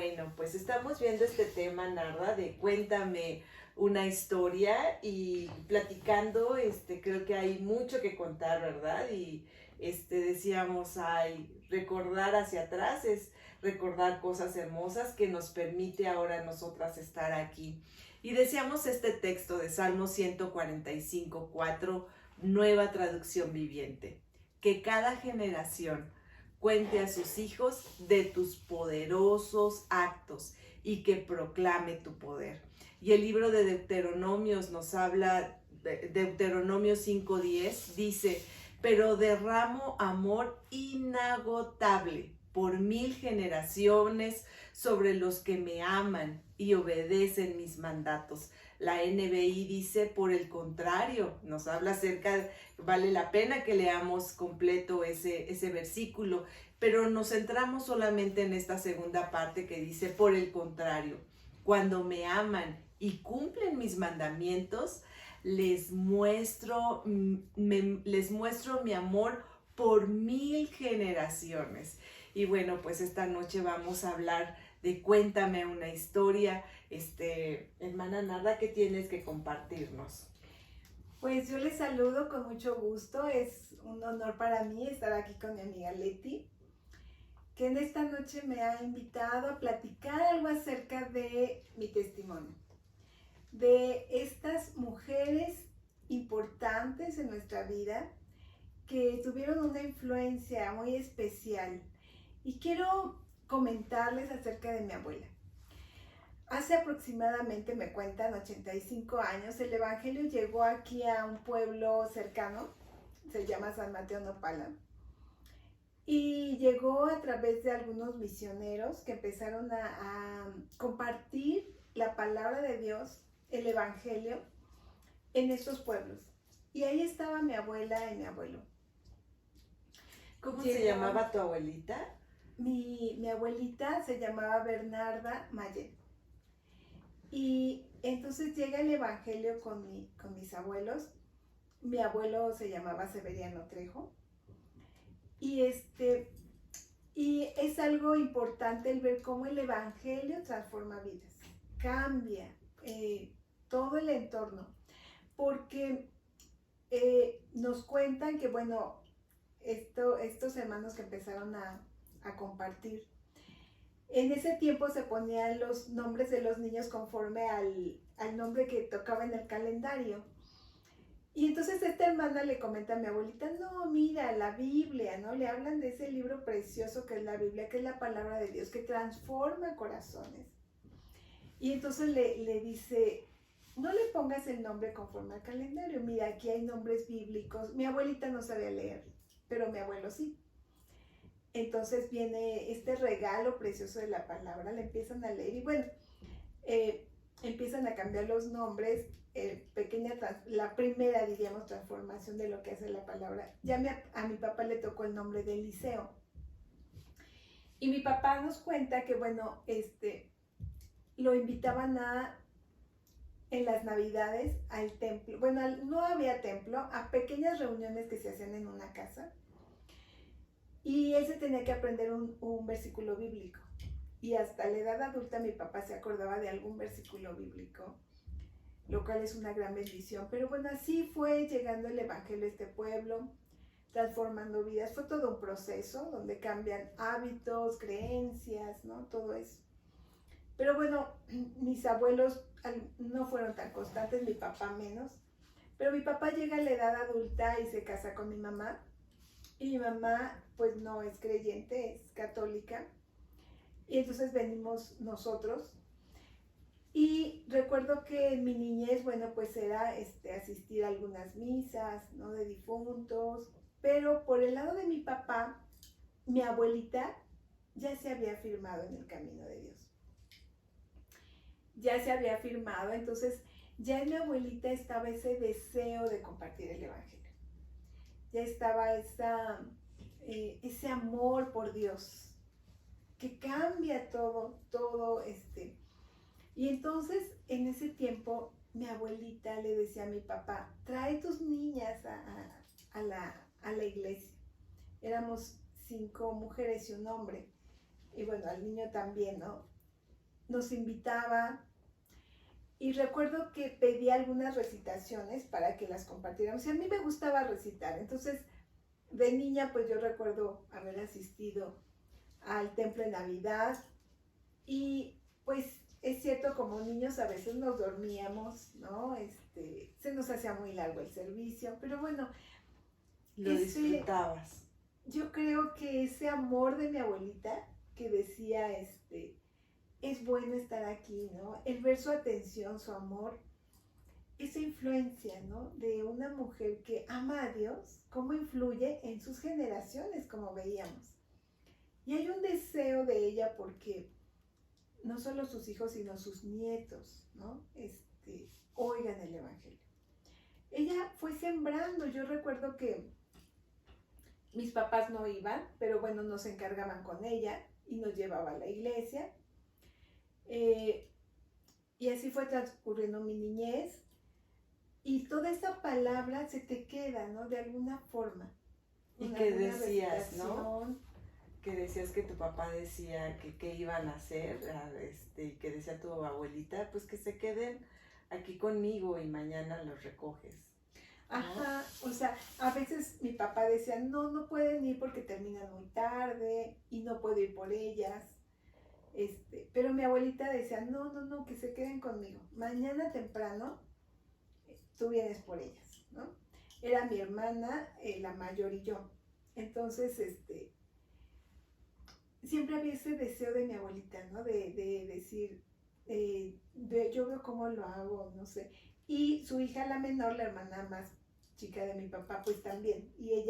Bueno, pues estamos viendo este tema, Narda, de cuéntame una historia y platicando, creo que hay mucho que contar, ¿verdad? Y decíamos, ay, recordar hacia atrás es recordar cosas hermosas que nos permite ahora nosotras estar aquí. Y decíamos este texto de Salmo 145, 4, nueva traducción viviente, que cada generación cuente a sus hijos de tus poderosos actos y que proclame tu poder. Y el libro de Deuteronomios nos habla, Deuteronomio 5:10 dice, pero derramo amor inagotable por 1000 generaciones sobre los que me aman y obedecen mis mandatos. La NBI dice, por el contrario, nos habla acerca, vale la pena que leamos completo ese versículo, pero nos centramos solamente en esta segunda parte que dice, por el contrario, cuando me aman y cumplen mis mandamientos, les muestro mi amor por 1000 generaciones. Y bueno, pues esta noche vamos a hablar de Cuéntame una historia. Hermana Narda, ¿qué tienes que compartirnos? Pues yo les saludo con mucho gusto, es un honor para mí estar aquí con mi amiga Leti, que en esta noche me ha invitado a platicar algo acerca de mi testimonio, de estas mujeres importantes en nuestra vida que tuvieron una influencia muy especial. Y quiero comentarles acerca de mi abuela. Hace aproximadamente, me cuentan, 85 años, el Evangelio llegó aquí a un pueblo cercano, se llama San Mateo Nopala, y llegó a través de algunos misioneros que empezaron a compartir la palabra de Dios, el Evangelio, en estos pueblos. Y ahí estaba mi abuela y mi abuelo. ¿Cómo se llamaba tu abuelita? Mi abuelita se llamaba Bernarda Mayen. Y entonces llega el Evangelio con mis abuelos. Mi abuelo se llamaba Severiano Trejo. Y es algo importante el ver cómo el Evangelio transforma vidas, cambia todo el entorno, porque nos cuentan que, bueno, estos hermanos que empezaron a compartir, en ese tiempo se ponían los nombres de los niños conforme al nombre que tocaba en el calendario. Y entonces esta hermana le comenta a mi abuelita, no, mira, la Biblia, ¿no? Le hablan de ese libro precioso que es la Biblia, que es la palabra de Dios, que transforma corazones. Y entonces le dice, no le pongas el nombre conforme al calendario, mira, aquí hay nombres bíblicos. Mi abuelita no sabía leer, pero mi abuelo sí. Entonces viene este regalo precioso de la palabra, le empiezan a leer y bueno, empiezan a cambiar los nombres, la primera, diríamos, transformación de lo que hace la palabra. Ya a mi papá le tocó el nombre de Eliseo. Y mi papá nos cuenta que, bueno, lo invitaban en las Navidades al templo. Bueno, no había templo, a pequeñas reuniones que se hacían en una casa. Y él se tenía que aprender un versículo bíblico. Y hasta la edad adulta mi papá se acordaba de algún versículo bíblico, lo cual es una gran bendición. Pero bueno, así fue llegando el Evangelio a este pueblo, transformando vidas. Fue todo un proceso donde cambian hábitos, creencias, ¿no? Todo eso. Pero bueno, mis abuelos no fueron tan constantes, mi papá menos. Pero mi papá llega a la edad adulta y se casa con mi mamá. Y mi mamá, pues no es creyente, es católica. Y entonces venimos nosotros. Y recuerdo que en mi niñez, bueno, pues era asistir a algunas misas, ¿no? De difuntos. Pero por el lado de mi papá, mi abuelita ya se había firmado en el camino de Dios. Ya se había firmado, entonces ya en mi abuelita estaba ese deseo de compartir el Evangelio. Ya estaba ese amor por Dios que cambia todo. Y entonces en ese tiempo mi abuelita le decía a mi papá, trae tus niñas a la iglesia. Éramos 5 mujeres y un hombre. Y bueno, al niño también, ¿no? nos invitaba y recuerdo que pedía algunas recitaciones para que las compartiéramos. Y a mí me gustaba recitar, entonces de niña pues yo recuerdo haber asistido al templo de Navidad y pues es cierto, como niños a veces nos dormíamos, ¿no? Se nos hacía muy largo el servicio, pero bueno, Lo disfrutabas. yo creo que ese amor de mi abuelita que decía, es bueno estar aquí, ¿no? El ver su atención, su amor, esa influencia, ¿no? De una mujer que ama a Dios, cómo influye en sus generaciones, como veíamos. Y hay un deseo de ella porque no solo sus hijos, sino sus nietos, ¿no? Oigan el Evangelio. Ella fue sembrando, yo recuerdo que mis papás no iban, pero bueno, nos encargaban con ella y nos llevaba a la iglesia. Y así fue transcurriendo mi niñez. Y toda esa palabra se te queda, ¿no? De alguna forma. Y que decías, ¿no? Que decías que tu papá decía que iban a hacer, y que decía tu abuelita, pues que se queden aquí conmigo y mañana los recoges, ¿no? Ajá, o sea, a veces mi papá decía, no pueden ir porque terminan muy tarde y no puedo ir por ellas. Pero mi abuelita decía, no, que se queden conmigo. Mañana temprano tú vienes por ellas, ¿no? Era mi hermana, la mayor y yo. Entonces, siempre había ese deseo de mi abuelita, ¿no? De decir, yo veo cómo lo hago, no sé. Y su hija, la menor, la hermana más chica de mi papá, pues también. Y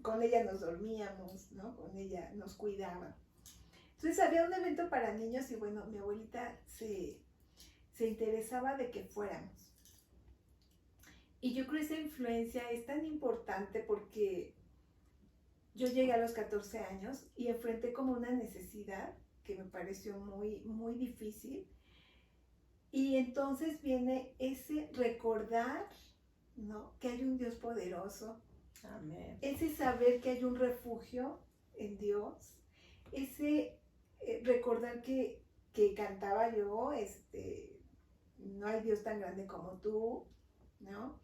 con ella nos dormíamos, ¿no? Con ella nos cuidaba. Entonces había un evento para niños y bueno, mi abuelita se interesaba de que fuéramos. Y yo creo que esa influencia es tan importante porque yo llegué a los 14 años y enfrenté como una necesidad que me pareció muy, muy difícil. Y entonces viene ese recordar, ¿no? Que hay un Dios poderoso. Amén. Ese saber que hay un refugio en Dios. Ese recordar que cantaba yo, no hay Dios tan grande como tú, ¿no?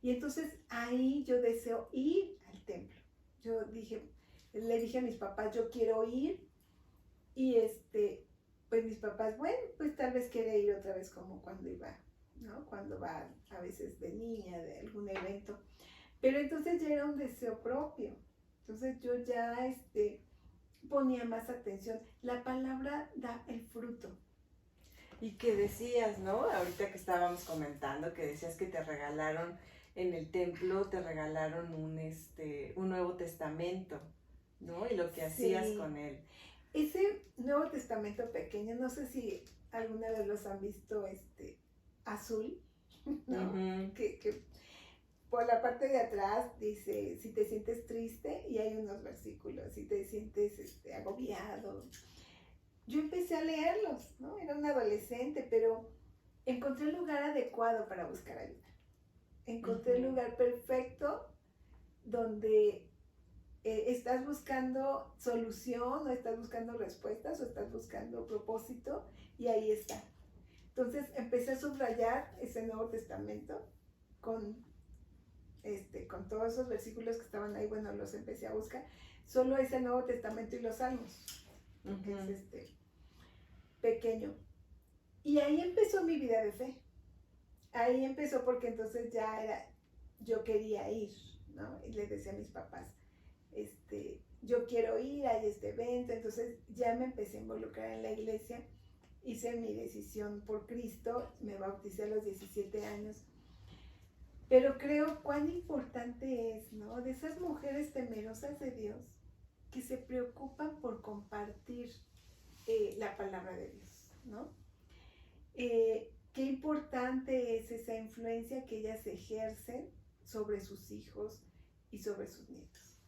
Y entonces ahí yo deseo ir al templo. Yo le dije a mis papás, yo quiero ir. Y pues mis papás, bueno, pues tal vez quiere ir otra vez como cuando iba, ¿no? Cuando va a veces de niña, de algún evento. Pero entonces ya era un deseo propio. Entonces yo ya ponía más atención. La palabra da el fruto. Y que decías, ¿no? Ahorita que estábamos comentando, que decías que te regalaron en el templo, te regalaron un Nuevo Testamento, ¿no? Y lo que hacías con él. Ese Nuevo Testamento pequeño, no sé si alguna vez los han visto, azul, ¿no? Uh-huh. Que por la parte de atrás dice, si te sientes triste, y hay unos versículos, si te sientes agobiado. Yo empecé a leerlos, ¿no? Era una adolescente, pero encontré el lugar adecuado para buscar ayuda. Encontré el lugar perfecto donde estás buscando solución, o estás buscando respuestas, o estás buscando propósito, y ahí está. Entonces empecé a subrayar ese Nuevo Testamento con todos esos versículos que estaban ahí. Bueno, los empecé a buscar. Solo ese Nuevo Testamento y los Salmos, que es pequeño. Y ahí empezó mi vida de fe. Ahí empezó porque entonces yo quería ir, ¿no? Y le decía a mis papás, yo quiero ir a este evento. Entonces ya me empecé a involucrar en la iglesia, hice mi decisión por Cristo, me bauticé a los 17 años. Pero creo cuán importante es, ¿no? De esas mujeres temerosas de Dios que se preocupan por compartir la palabra de Dios, ¿no? Qué importante es esa influencia que ellas ejercen sobre sus hijos y sobre sus nietos.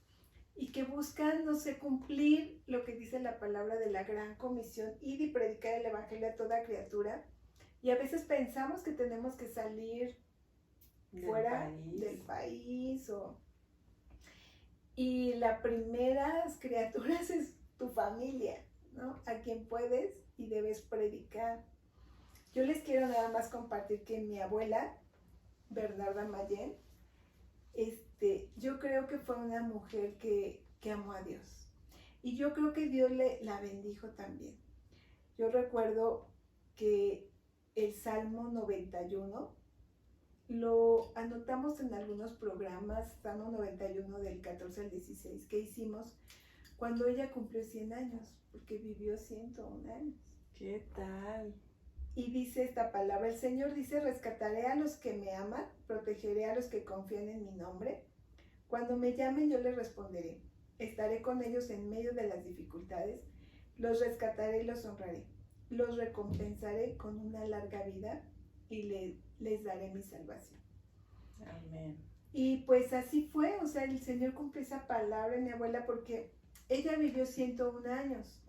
Y que buscan, no sé, cumplir lo que dice la palabra de la gran comisión, ir y predicar el evangelio a toda criatura. Y a veces pensamos que tenemos que salir fuera del país. Y las primeras criaturas es tu familia, ¿no? A quien puedes y debes predicar. Yo les quiero nada más compartir que mi abuela, Bernarda Mayén, yo creo que fue una mujer que amó a Dios. Y yo creo que Dios la bendijo también. Yo recuerdo que el Salmo 91 lo anotamos en algunos programas, Salmo 91 del 14 al 16, que hicimos cuando ella cumplió 100 años, porque vivió 101 años. ¿Qué tal? Y dice esta palabra, el Señor dice, rescataré a los que me aman, protegeré a los que confían en mi nombre. Cuando me llamen yo les responderé, estaré con ellos en medio de las dificultades, los rescataré y los honraré, los recompensaré con una larga vida y les daré mi salvación. Amén. Y pues así fue, o sea, el Señor cumplió esa palabra en mi abuela porque ella vivió 101 años.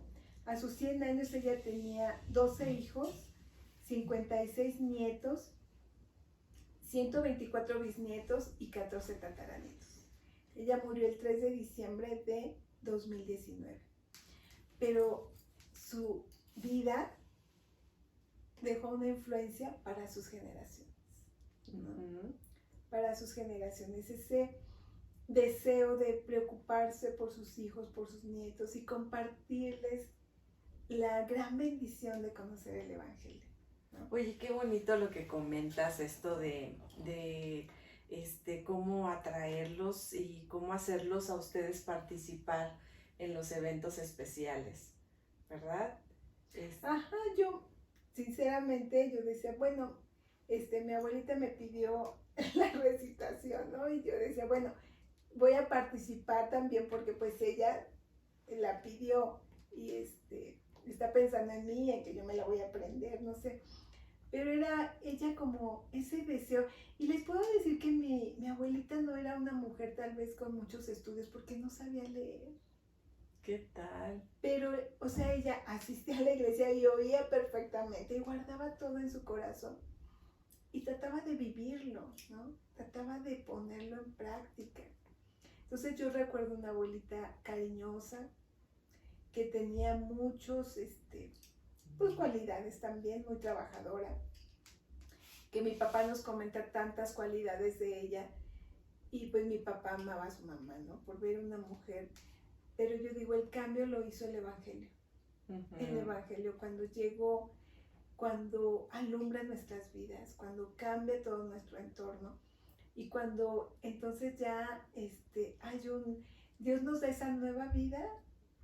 A sus 100 años ella tenía 12 hijos, 56 nietos, 124 bisnietos y 14 tataranietos. Ella murió el 3 de diciembre de 2019. Pero su vida dejó una influencia para sus generaciones, ¿no? Uh-huh. Para sus generaciones, ese deseo de preocuparse por sus hijos, por sus nietos y compartirles la gran bendición de conocer el Evangelio, ¿no? Oye, qué bonito lo que comentas, esto de cómo atraerlos y cómo hacerlos a ustedes participar en los eventos especiales, ¿verdad? Ajá, yo sinceramente yo decía, bueno, mi abuelita me pidió la recitación, ¿no? Y yo decía, bueno, voy a participar también porque pues ella la pidió y está pensando en mí, en que yo me la voy a aprender, no sé. Pero era ella como ese deseo. Y les puedo decir que mi abuelita no era una mujer tal vez con muchos estudios porque no sabía leer. ¿Qué tal? Pero, o sea, ella asistía a la iglesia y oía perfectamente y guardaba todo en su corazón. Y trataba de vivirlo, ¿no? Trataba de ponerlo en práctica. Entonces yo recuerdo una abuelita cariñosa que tenía muchos, pues cualidades también, muy trabajadora. Que mi papá nos comenta tantas cualidades de ella. Y pues mi papá amaba a su mamá, ¿no? Por ver una mujer. Pero yo digo, el cambio lo hizo el Evangelio. Uh-huh. El Evangelio cuando llegó, cuando alumbra nuestras vidas, cuando cambia todo nuestro entorno y cuando entonces ya Dios nos da esa nueva vida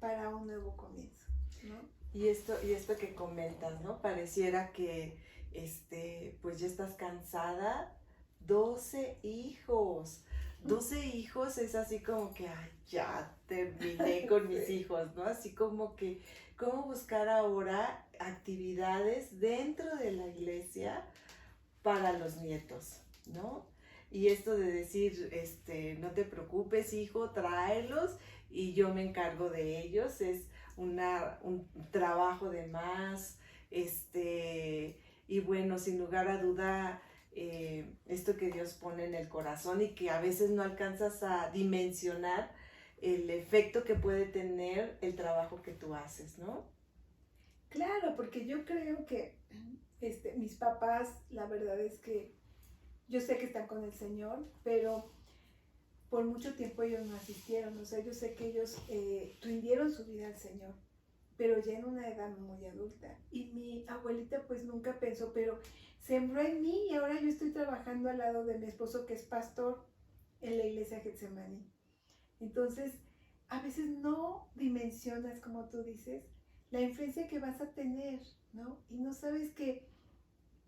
para un nuevo comienzo, ¿no? Y esto que comentas, ¿no? Pareciera que pues ya estás cansada. 12 hijos. 12 hijos es así como que, ay, ya terminé con mis hijos, ¿no? Así como que, ¿cómo buscar ahora actividades dentro de la iglesia para los nietos, ¿no? Y esto de decir, no te preocupes, hijo, tráelos y yo me encargo de ellos, es un trabajo de más, y bueno, sin lugar a duda, esto que Dios pone en el corazón y que a veces no alcanzas a dimensionar el efecto que puede tener el trabajo que tú haces, ¿no? Claro, porque yo creo que mis papás, la verdad es que yo sé que están con el Señor, pero por mucho tiempo ellos no asistieron, o sea, yo sé que ellos rindieron su vida al Señor, pero ya en una edad muy adulta. Y mi abuelita pues nunca pensó, pero sembró en mí y ahora yo estoy trabajando al lado de mi esposo que es pastor en la iglesia Getsemaní. Entonces, a veces no dimensionas, como tú dices, la influencia que vas a tener, ¿no? Y no sabes que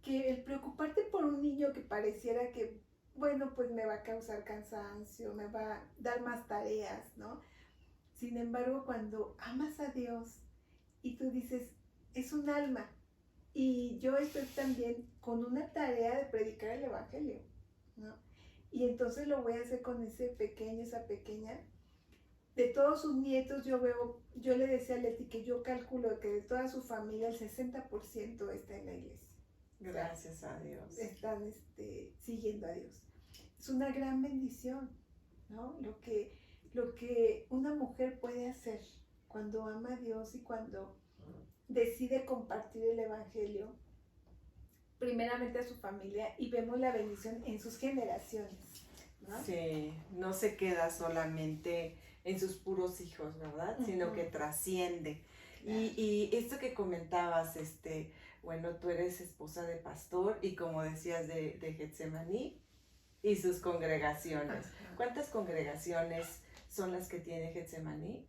el preocuparte por un niño que pareciera que, bueno, pues me va a causar cansancio, me va a dar más tareas, ¿no? Sin embargo, cuando amas a Dios y tú dices, es un alma, y yo estoy también con una tarea de predicar el Evangelio, ¿no? Y entonces lo voy a hacer con ese pequeño, esa pequeña. De todos sus nietos yo le decía a Leti que yo calculo que de toda su familia el 60% está en la iglesia. Gracias a Dios. Están siguiendo a Dios. Es una gran bendición, ¿no? Lo que una mujer puede hacer cuando ama a Dios y cuando decide compartir el Evangelio, primeramente a su familia, y vemos la bendición en sus generaciones, ¿no? Sí, no se queda solamente en sus puros hijos, ¿verdad? Sino que trasciende. Claro. Y esto que comentabas, bueno, tú eres esposa de pastor y como decías de Getsemaní y sus congregaciones. Ajá. ¿Cuántas congregaciones son las que tiene Getsemaní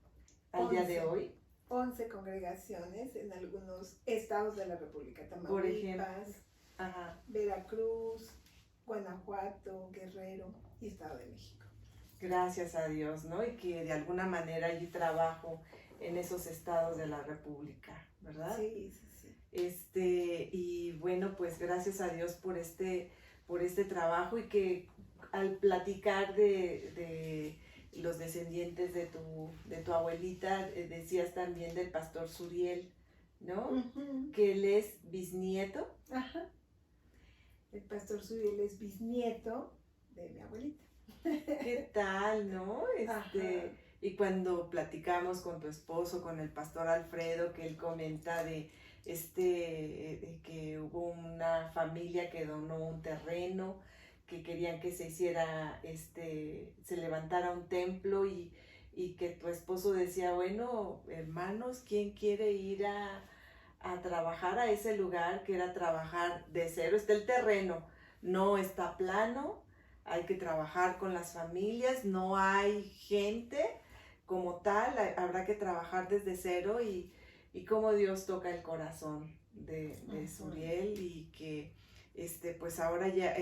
al día de 11. hoy? 11 congregaciones en algunos estados de la República, Por ejemplo. Tamaulipas, Ajá. Veracruz, Guanajuato, Guerrero y Estado de México. Gracias a Dios, ¿no? Y que de alguna manera hay trabajo en esos estados de la República, ¿verdad? Sí, sí, sí. Y bueno, pues gracias a Dios por este trabajo y que al platicar de los descendientes de tu abuelita, decías también del pastor Suriel, ¿no? Uh-huh. Que él es bisnieto. Ajá. El pastor Suriel es bisnieto de mi abuelita. ¿Qué tal, no? Y cuando platicamos con tu esposo, con el pastor Alfredo, que él comenta de que hubo una familia que donó un terreno, que querían que se hiciera, se levantara un templo y que tu esposo decía, bueno, hermanos, ¿quién quiere ir a trabajar a ese lugar? Que era trabajar de cero, está el terreno, no está plano, hay que trabajar con las familias, no hay gente como tal, habrá que trabajar desde cero y cómo Dios toca el corazón de Suriel y que pues ahora ya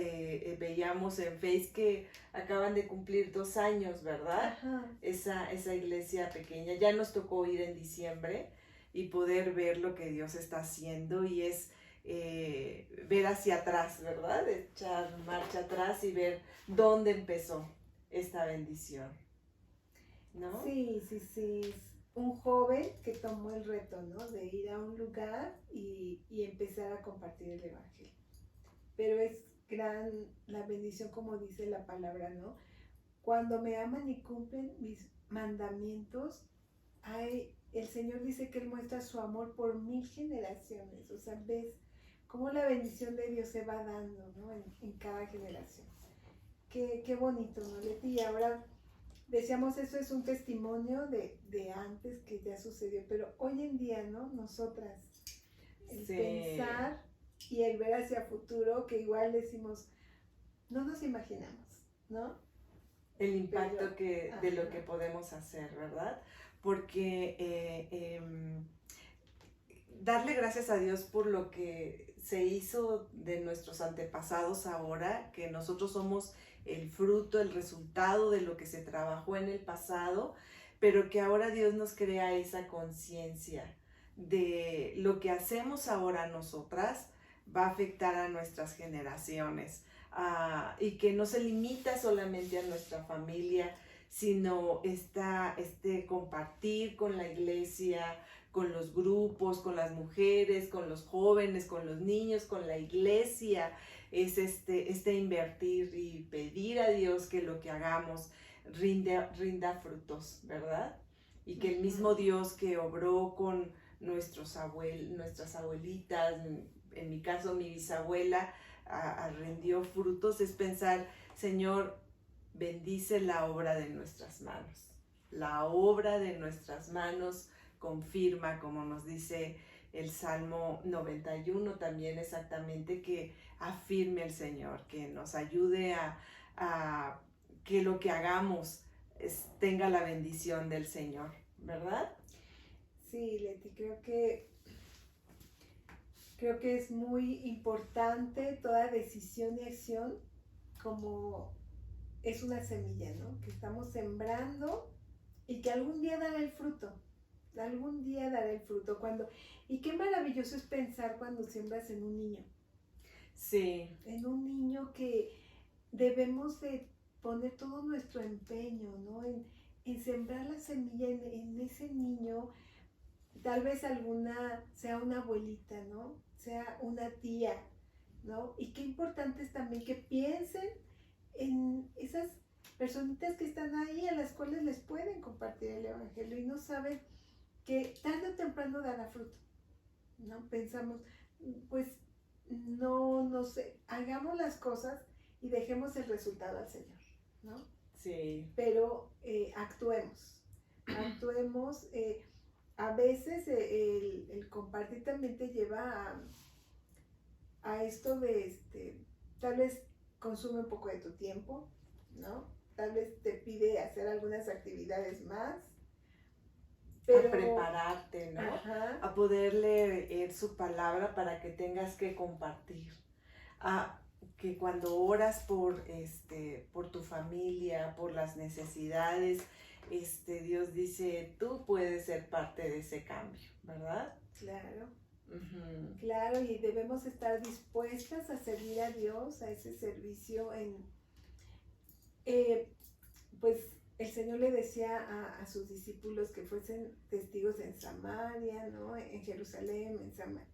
veíamos en Face que acaban de cumplir 2 años, ¿verdad? Esa iglesia pequeña, ya nos tocó ir en diciembre y poder ver lo que Dios está haciendo y es ver hacia atrás, ¿verdad? Echar marcha atrás y ver dónde empezó esta bendición, ¿no? Sí, sí, sí. Un joven que tomó el reto, ¿no? De ir a un lugar y empezar a compartir el Evangelio. Pero es gran la bendición, como dice la palabra, ¿no? Cuando me aman y cumplen mis mandamientos, el Señor dice que Él muestra su amor por 1000 generaciones. O sea, ves cómo la bendición de Dios se va dando, ¿no? En cada generación. Qué bonito, ¿no, Leti? Y ahora decíamos, eso es un testimonio de antes que ya sucedió, pero hoy en día, ¿no? Nosotras, el pensar y el ver hacia futuro, que igual decimos, no nos imaginamos, ¿no? El impacto de lo que podemos hacer, ¿verdad? Porque darle gracias a Dios por lo que se hizo de nuestros antepasados ahora, que nosotros somos el fruto, el resultado de lo que se trabajó en el pasado, pero que ahora Dios nos crea esa conciencia de lo que hacemos ahora nosotras va a afectar a nuestras generaciones y que no se limita solamente a nuestra familia, sino compartir con la iglesia, con los grupos, con las mujeres, con los jóvenes, con los niños, con la iglesia, es invertir y pedir a Dios que lo que hagamos rinda frutos, ¿verdad? Y que el mismo Dios que obró con nuestras abuelitas, en mi caso mi bisabuela, rindió frutos, es pensar, Señor, bendice la obra de nuestras manos. La obra de nuestras manos confirma, como nos dice el Salmo 91 también exactamente, que afirme el Señor, que nos ayude a que lo que hagamos tenga la bendición del Señor, ¿verdad? Sí, Leti, creo que es muy importante toda decisión y acción, como es una semilla, ¿no? Que estamos sembrando y que algún día dará el fruto. Algún día dará el fruto. Y qué maravilloso es pensar cuando siembras en un niño. Sí. En un niño que debemos de poner todo nuestro empeño, ¿no? En sembrar la semilla en ese niño. Tal vez sea una abuelita, ¿no? Sea una tía, ¿no? Y qué importante es también que piensen en esas personitas que están ahí, a las cuales les pueden compartir el Evangelio y no saben que tarde o temprano dará fruto. ¿no? Pensamos, pues no sé, hagamos las cosas y dejemos el resultado al Señor, ¿no? Sí. Pero actuemos. A veces el compartir también te lleva a esto de, tal vez consume un poco de tu tiempo, ¿no? Tal vez te pide hacer algunas actividades más, pero... A prepararte, ¿no? Ajá. A poder leer su palabra para que tengas que compartir. A que cuando oras por tu familia, por las necesidades, Dios dice, tú puedes ser parte de ese cambio, ¿verdad? Claro. Uh-huh. Claro, y debemos estar dispuestas a servir a Dios, a ese servicio pues el Señor le decía a sus discípulos que fuesen testigos en Samaria, ¿no? En Jerusalén, en Samaria.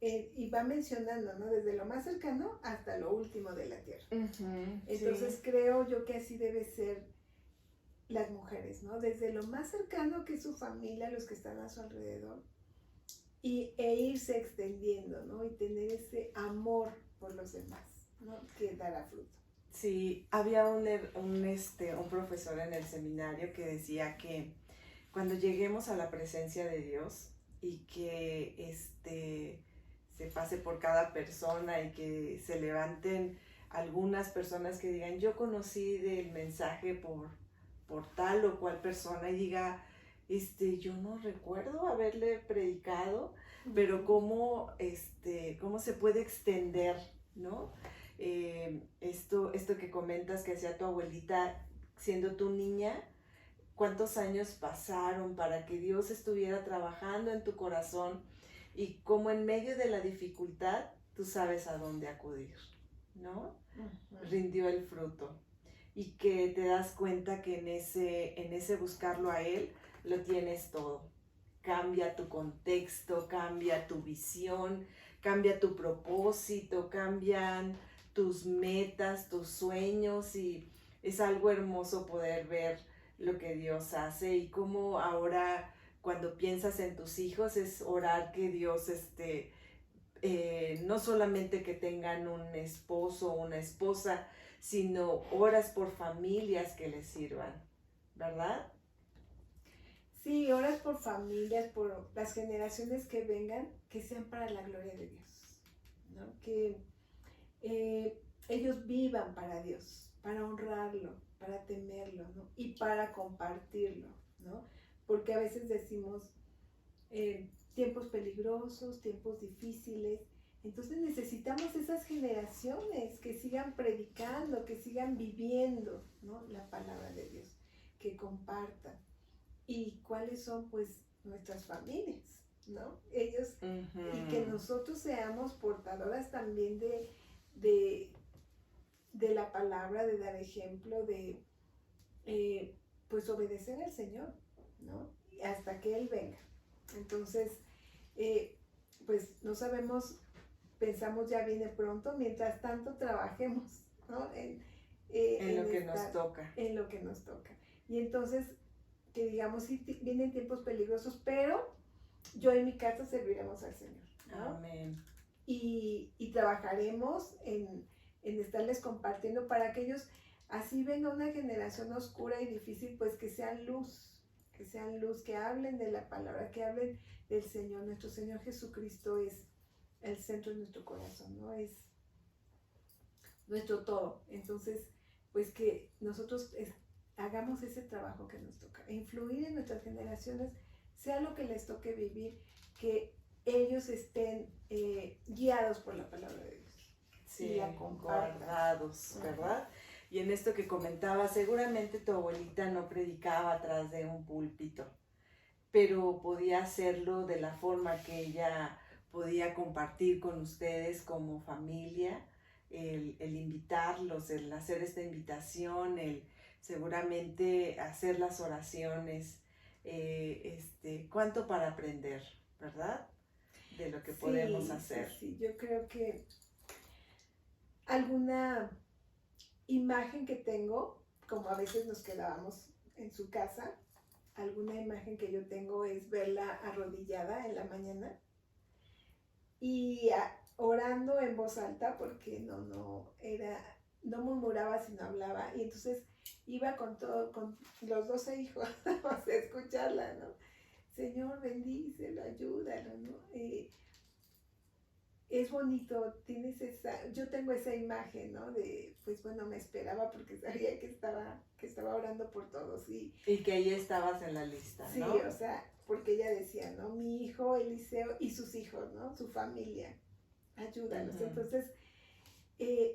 Y va mencionando, ¿no? Desde lo más cercano hasta lo último de la tierra. Uh-huh, entonces sí. Creo yo que así debe ser las mujeres, ¿no? Desde lo más cercano que es su familia, los que están a su alrededor, e irse extendiendo, ¿no? Y tener ese amor por los demás, ¿no? Que dará fruto. Sí, había un profesor en el seminario que decía que cuando lleguemos a la presencia de Dios y que se pase por cada persona y que se levanten algunas personas que digan, yo conocí del mensaje por tal o cual persona, y diga, yo no recuerdo haberle predicado, pero cómo se puede extender, ¿no? Esto que comentas que hacía tu abuelita siendo tu niña, cuántos años pasaron para que Dios estuviera trabajando en tu corazón y cómo en medio de la dificultad tú sabes a dónde acudir, ¿no? Uh-huh. Rindió el fruto y que te das cuenta que en ese buscarlo a Él lo tienes todo. Cambia tu contexto, cambia tu visión, cambia tu propósito, cambian tus metas, tus sueños, y es algo hermoso poder ver lo que Dios hace y cómo ahora cuando piensas en tus hijos es orar que Dios no solamente que tengan un esposo o una esposa, sino oras por familias que les sirvan, ¿verdad? Sí, oras por familias, por las generaciones que vengan, que sean para la gloria de Dios, ¿no? Que ellos vivan para Dios, para honrarlo, para temerlo, ¿no? Y para compartirlo, ¿no? Porque a veces decimos tiempos peligrosos, tiempos difíciles, entonces necesitamos esas generaciones que sigan predicando, que sigan viviendo, ¿no? La palabra de Dios, que compartan. ¿Y cuáles son, pues, nuestras familias, ¿no? Ellos, uh-huh. Y que nosotros seamos portadoras también de la palabra, de dar ejemplo, de pues obedecer al Señor, ¿no? Hasta que Él venga. Entonces, pues no sabemos, pensamos ya viene pronto, mientras tanto trabajemos, ¿no? En lo que nos toca. En lo que nos toca. Y entonces, que digamos, sí vienen tiempos peligrosos, pero yo en mi casa serviremos al Señor, ¿no? Amén. Y trabajaremos en estarles compartiendo para que ellos, así venga una generación oscura y difícil, pues que sean luz, que hablen de la palabra, que hablen del Señor. Nuestro Señor Jesucristo es el centro de nuestro corazón, ¿no? Es nuestro todo. Entonces, pues que nosotros hagamos ese trabajo que nos toca, influir en nuestras generaciones, sea lo que les toque vivir, que ellos estén guiados por la palabra de Dios. Sí, guardados, ¿verdad? Y en esto que comentaba, seguramente tu abuelita no predicaba atrás de un púlpito, pero podía hacerlo de la forma que ella podía compartir con ustedes como familia, el invitarlos, el hacer esta invitación, el seguramente hacer las oraciones, cuánto para aprender, ¿verdad? De lo que podemos hacer. Sí, yo creo que alguna imagen que tengo, como a veces nos quedábamos en su casa, alguna imagen que yo tengo es verla arrodillada en la mañana, y orando en voz alta porque no murmuraba sino hablaba, y entonces iba con los 12 hijos a escucharla, ¿no? Señor, bendícelo, ayúdalo, ¿no? Es bonito, yo tengo esa imagen, ¿no? De, pues bueno, me esperaba porque sabía que estaba orando por todos, y que ahí estabas en la lista, ¿no? Sí, o sea, porque ella decía, ¿no? Mi hijo Eliseo y sus hijos, ¿no? Su familia, ayúdalos. Entonces,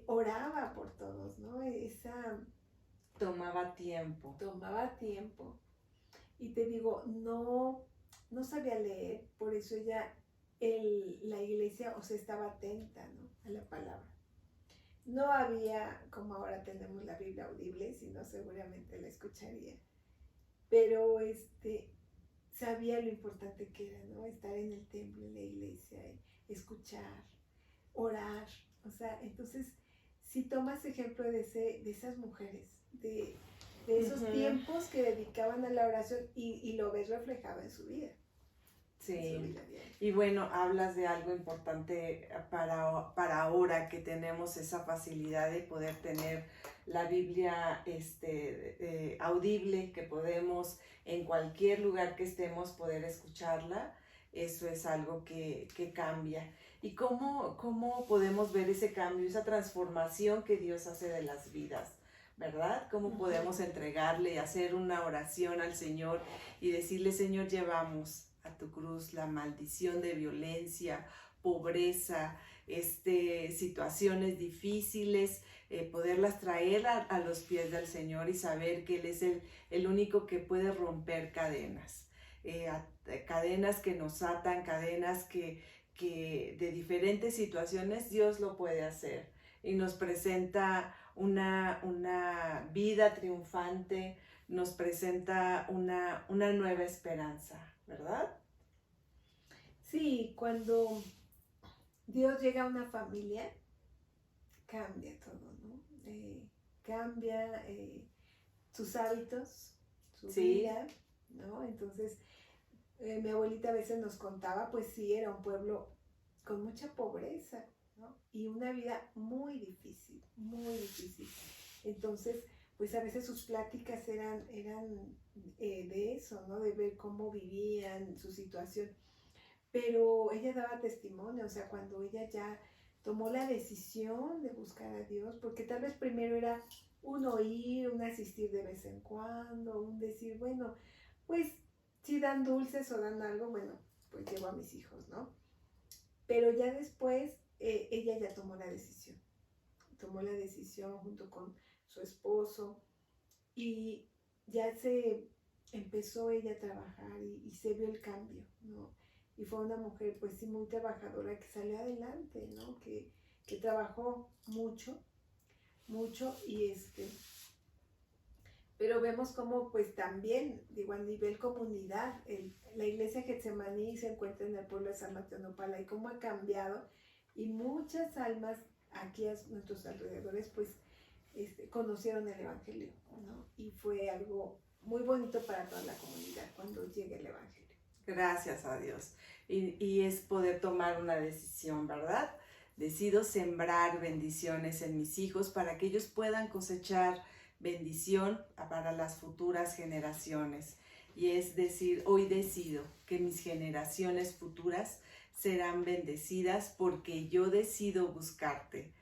oraba por todos, ¿no? Tomaba tiempo. Y te digo, no sabía leer, por eso la iglesia, o sea, estaba atenta, ¿no? A la palabra. No había, como ahora tenemos la Biblia audible, sino seguramente la escucharía. Pero sabía lo importante que era, ¿no? Estar en el templo, en la iglesia, escuchar, orar. O sea, entonces, si tomas ejemplo de esas mujeres, de esos tiempos que dedicaban a la oración y lo ves reflejado en su vida. Sí, y bueno, hablas de algo importante para ahora que tenemos esa facilidad de poder tener la Biblia audible, que podemos en cualquier lugar que estemos poder escucharla. Eso es algo que cambia. ¿Y cómo podemos ver ese cambio, esa transformación que Dios hace de las vidas? ¿Verdad? ¿Cómo podemos entregarle, hacer una oración al Señor y decirle, Señor, llevamos a tu cruz la maldición de violencia, pobreza, situaciones difíciles, poderlas traer a los pies del Señor y saber que Él es el único que puede romper cadenas, cadenas que nos atan, cadenas que de diferentes situaciones Dios lo puede hacer y nos presenta una vida triunfante, nos presenta una nueva esperanza, ¿verdad? Sí, cuando Dios llega a una familia, cambia todo, ¿no? Cambia sus hábitos, su vida, ¿no? Entonces, mi abuelita a veces nos contaba, pues sí, era un pueblo con mucha pobreza, ¿no? Y una vida muy difícil, muy difícil. Entonces, pues a veces sus pláticas eran de eso, ¿no? De ver cómo vivían, su situación. Pero ella daba testimonio, o sea, cuando ella ya tomó la decisión de buscar a Dios, porque tal vez primero era un oír, un asistir de vez en cuando, un decir, bueno, pues si dan dulces o dan algo, bueno, pues llevo a mis hijos, ¿no? Pero ya después ella ya tomó la decisión junto con su esposo y ya se empezó ella a trabajar y se vio el cambio, ¿no? Y fue una mujer pues sí muy trabajadora que salió adelante, ¿no? Que trabajó mucho y pero vemos como pues también, digo, a nivel comunidad, la iglesia Getsemaní se encuentra en el pueblo de San Mateo Nopala y cómo ha cambiado y muchas almas aquí a nuestros alrededores pues conocieron el evangelio, ¿no? Y fue algo muy bonito para toda la comunidad cuando llegue el evangelio. Gracias a Dios. Y es poder tomar una decisión, ¿verdad? Decido sembrar bendiciones en mis hijos para que ellos puedan cosechar bendición para las futuras generaciones. Y es decir, hoy decido que mis generaciones futuras serán bendecidas porque yo decido buscarte.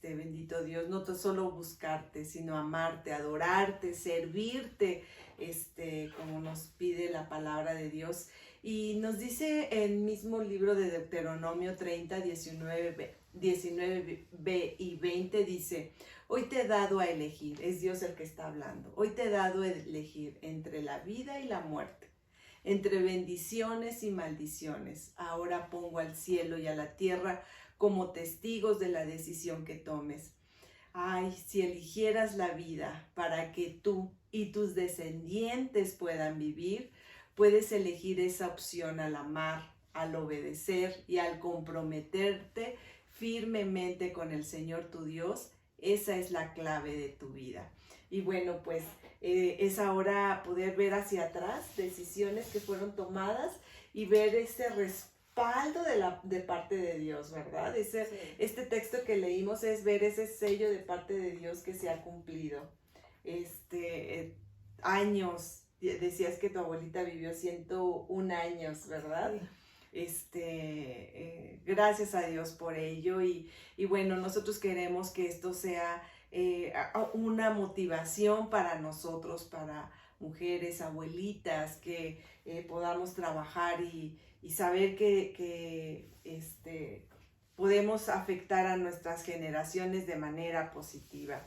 Bendito Dios, no solo buscarte, sino amarte, adorarte, servirte, como nos pide la palabra de Dios. Y nos dice el mismo libro de Deuteronomio 30, 19b y 20, dice, hoy te he dado a elegir, es Dios el que está hablando, hoy te he dado a elegir entre la vida y la muerte, entre bendiciones y maldiciones. Ahora pongo al cielo y a la tierra como testigos de la decisión que tomes. Ay, si eligieras la vida para que tú y tus descendientes puedan vivir, puedes elegir esa opción al amar, al obedecer y al comprometerte firmemente con el Señor tu Dios. Esa es la clave de tu vida. Y bueno, pues es ahora poder ver hacia atrás decisiones que fueron tomadas y ver ese respaldo de parte de Dios, ¿verdad? Sí. Este texto que leímos es ver ese sello de parte de Dios que se ha cumplido. Años, decías que tu abuelita vivió 101 años, ¿verdad? Gracias a Dios por ello y bueno, nosotros queremos que esto sea una motivación para nosotros, para mujeres, abuelitas, que podamos trabajar y saber que podemos afectar a nuestras generaciones de manera positiva.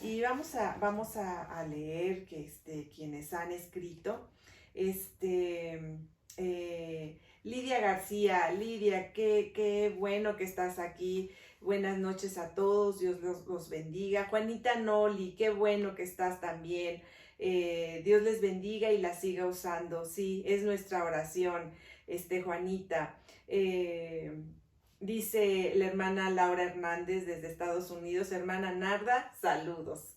Y vamos a leer quienes han escrito. Lidia García, Lidia, qué bueno que estás aquí. Buenas noches a todos, Dios los bendiga. Juanita Noli, qué bueno que estás también. Dios les bendiga y la siga usando. Sí, es nuestra oración, Juanita. Dice la hermana Laura Hernández desde Estados Unidos, hermana Narda, saludos.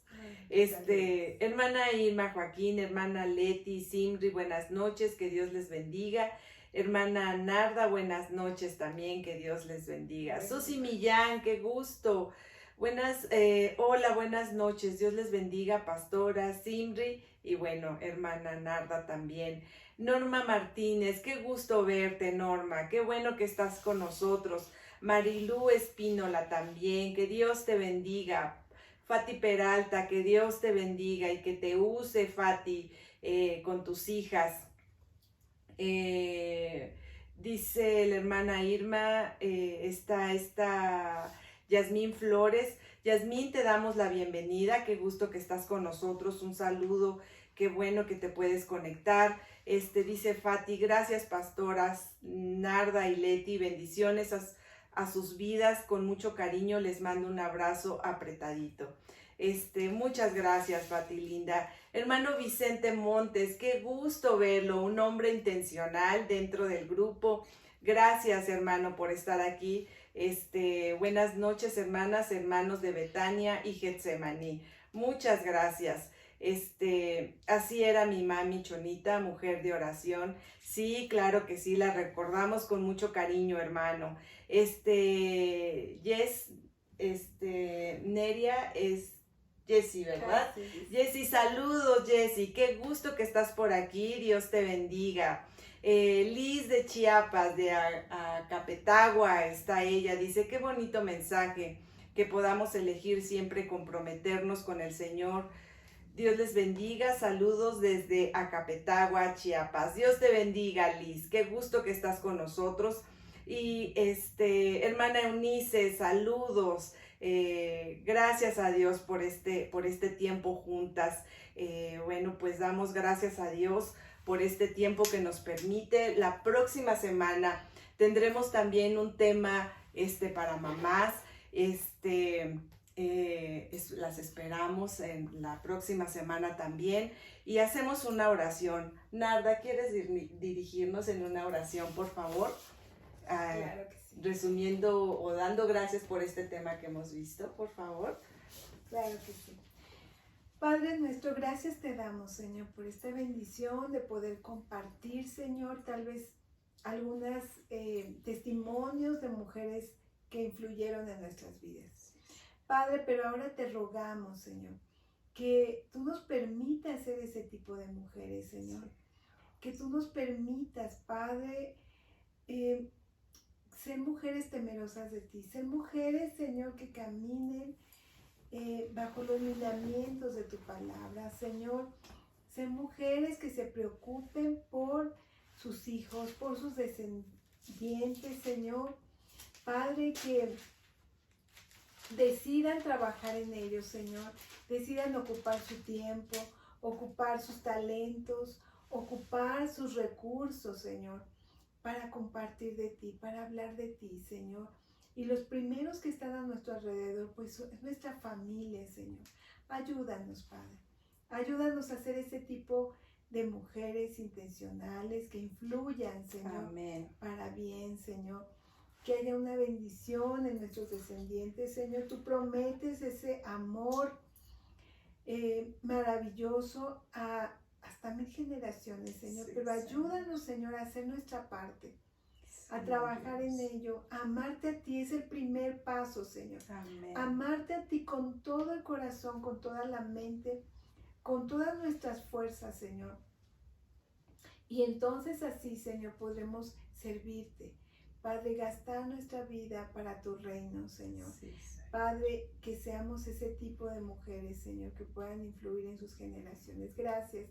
Hermana Irma Joaquín, hermana Leti, Simri, buenas noches, que Dios les bendiga. Hermana Narda, buenas noches también, que Dios les bendiga. Susi Millán, qué gusto. Hola, buenas noches, Dios les bendiga, pastora Simri y bueno, hermana Narda también. Norma Martínez, qué gusto verte, Norma, qué bueno que estás con nosotros. Marilú Espínola también, que Dios te bendiga. Fati Peralta, que Dios te bendiga y que te use, Fati, con tus hijas. Dice la hermana Irma, está Yasmín Flores. Yasmín, te damos la bienvenida, qué gusto que estás con nosotros, un saludo, qué bueno que te puedes conectar. Dice Fati, gracias pastoras Narda y Leti, bendiciones a sus vidas, con mucho cariño les mando un abrazo apretadito. Muchas gracias, Fati linda. Hermano Vicente Montes, qué gusto verlo, un hombre intencional dentro del grupo. Gracias, hermano, por estar aquí. Buenas noches, hermanas, hermanos de Betania y Getsemaní. Muchas gracias. Así era mi mami Chonita, mujer de oración. Sí, claro que sí, la recordamos con mucho cariño, hermano. Neria es Jessy, ¿verdad? Sí. Jessy, saludos, Jessy, qué gusto que estás por aquí, Dios te bendiga. Liz de Chiapas, de Acapetagua, está ella, dice, qué bonito mensaje, que podamos elegir siempre comprometernos con el Señor. Dios les bendiga, saludos desde Acapetagua, Chiapas. Dios te bendiga, Liz, qué gusto que estás con nosotros. Y hermana Eunice, saludos. Gracias a Dios por este tiempo juntas. Bueno, pues damos gracias a Dios por este tiempo que nos permite. La próxima semana tendremos también un tema para mamás. Las esperamos en la próxima semana también y hacemos una oración. Narda, ¿quieres dirigirnos en una oración, por favor? Claro que sí. Resumiendo o dando gracias por este tema que hemos visto, por favor. Claro que sí. Padre nuestro, gracias te damos, Señor, por esta bendición de poder compartir, Señor, tal vez algunos testimonios de mujeres que influyeron en nuestras vidas. Padre, pero ahora te rogamos, Señor, que tú nos permitas ser ese tipo de mujeres, Señor. Que tú nos permitas, Padre, ser mujeres temerosas de ti, ser mujeres, Señor, que caminen bajo los lineamientos de tu palabra, Señor. Ser mujeres que se preocupen por sus hijos, por sus descendientes, Señor. Padre, que decidan trabajar en ellos, Señor. Decidan ocupar su tiempo, ocupar sus talentos, ocupar sus recursos, Señor, para compartir de ti, para hablar de ti, Señor. Y los primeros que están a nuestro alrededor, pues es nuestra familia, Señor. Ayúdanos, Padre. Ayúdanos a ser ese tipo de mujeres intencionales que influyan, Señor. Amén. Para bien, Señor. Que haya una bendición en nuestros descendientes, Señor. Tú prometes ese amor maravilloso hasta 1000 generaciones, Señor. Sí, pero Señor. ayúdanos, Señor, a hacer nuestra parte. a trabajar en ello. Amarte a ti es el primer paso, Señor. Amén. Amarte a ti con todo el corazón, con toda la mente, con todas nuestras fuerzas, Señor. Y entonces así, Señor, podremos servirte. Padre, gastar nuestra vida para tu reino, Señor. Sí, sí. Padre, que seamos ese tipo de mujeres, Señor, que puedan influir en sus generaciones. Gracias.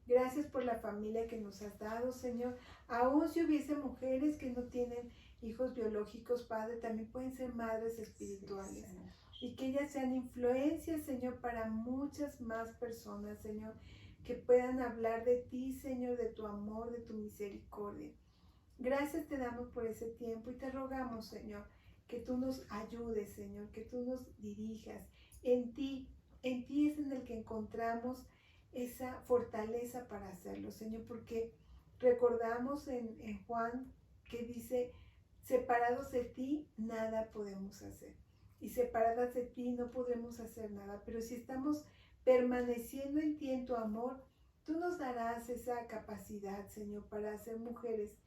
Gracias por la familia que nos has dado, Señor. Aún si hubiese mujeres que no tienen hijos biológicos, Padre, también pueden ser madres espirituales. Sí, y que ellas sean influencias, Señor, para muchas más personas, Señor, que puedan hablar de ti, Señor, de tu amor, de tu misericordia. Gracias te damos por ese tiempo y te rogamos, Señor, que tú nos ayudes, Señor, que tú nos dirijas. En ti es en el que encontramos esa fortaleza para hacerlo, Señor, porque recordamos en Juan que dice, separados de ti, nada podemos hacer. Y separadas de ti no podemos hacer nada, pero si estamos permaneciendo en ti, en tu amor, tú nos darás esa capacidad, Señor, para ser mujeres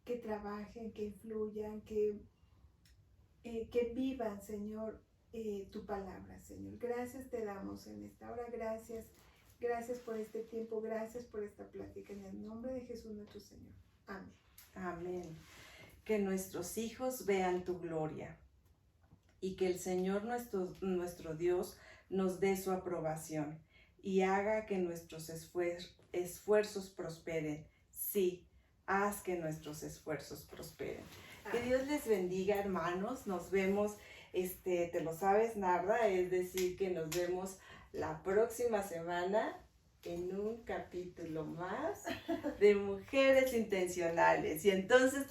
que trabajen, que influyan, que vivan, Señor, tu palabra, Señor. Gracias te damos en esta hora, gracias por este tiempo, gracias por esta plática, en el nombre de Jesús nuestro Señor. Amén. Amén. Que nuestros hijos vean tu gloria y que el Señor nuestro Dios nos dé su aprobación y haga que nuestros esfuerzos prosperen. Sí, haz que nuestros esfuerzos prosperen. Que Dios les bendiga, hermanos. Nos vemos, te lo sabes, Narda, es decir, que nos vemos la próxima semana en un capítulo más de Mujeres Intencionales. Y entonces